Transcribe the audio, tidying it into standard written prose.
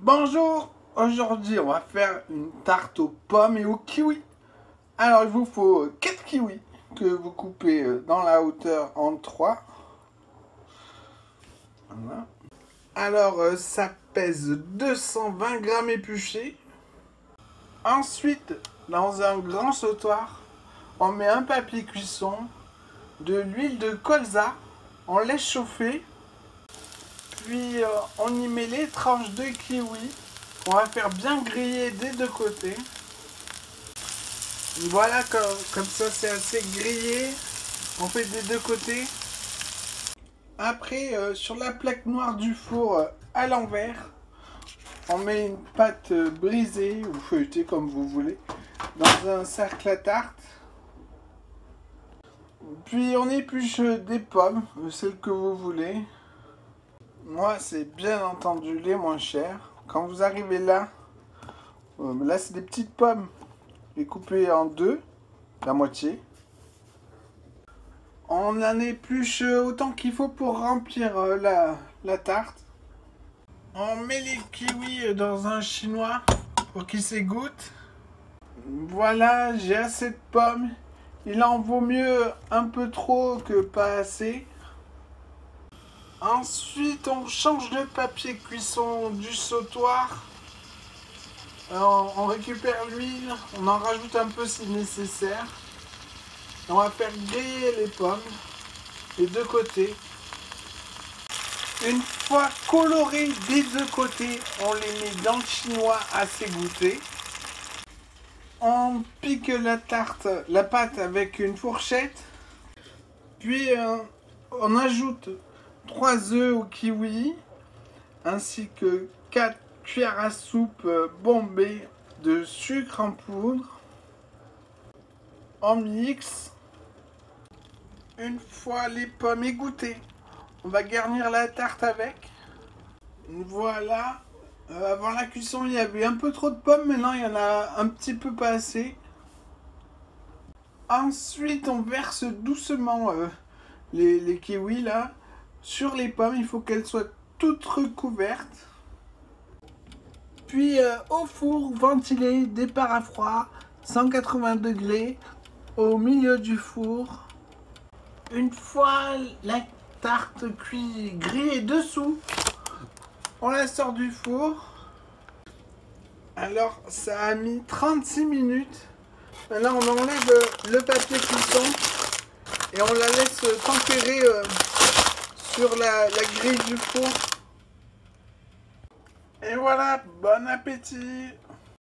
Bonjour, aujourd'hui on va faire une tarte aux pommes et aux kiwis. Alors il vous faut 4 kiwis que vous coupez dans la hauteur en 3. Voilà. Alors ça pèse 220 grammes épluchés. Ensuite, dans un grand sautoir, on met un papier cuisson, de l'huile de colza, on laisse chauffer. Puis on y met les tranches de kiwi. On va faire bien griller des deux côtés. Voilà, comme ça c'est assez grillé. On fait des deux côtés. Après, sur la plaque noire du four à l'envers, on met une pâte brisée ou feuilletée comme vous voulez dans un cercle à tarte. Puis on épluche des pommes, celles que vous voulez. Moi, c'est bien entendu les moins chers. Quand vous arrivez là, là c'est des petites pommes, les coupées en deux, la moitié. On en épluche autant qu'il faut pour remplir la tarte. On met les kiwis dans un chinois pour qu'ils s'égouttent. Voilà, j'ai assez de pommes. Il en vaut mieux un peu trop que pas assez. Ensuite, on change le papier cuisson du sautoir. On récupère l'huile, on en rajoute un peu si nécessaire. On va faire griller les pommes, des deux côtés. Une fois colorées des deux côtés, on les met dans le chinois à s'égoutter. On pique la pâte avec une fourchette. Puis on ajoute 3 œufs au kiwi, ainsi que 4 cuillères à soupe bombées de sucre en poudre. On mixe. Une fois les pommes égouttées, on va garnir la tarte avec. Voilà. Avant la cuisson, il y avait un peu trop de pommes, maintenant il y en a un petit peu pas assez. Ensuite, on verse doucement les kiwis là sur les pommes. Il faut qu'elles soient toutes recouvertes. Puis au four ventilé, départ à froid, 180 degrés, au milieu du four. Une fois la tarte grillée dessous, on la sort du four. Alors ça a mis 36 minutes. Maintenant on enlève le papier cuisson et on la laisse tempérer sur la grille du four. Et voilà, bon appétit!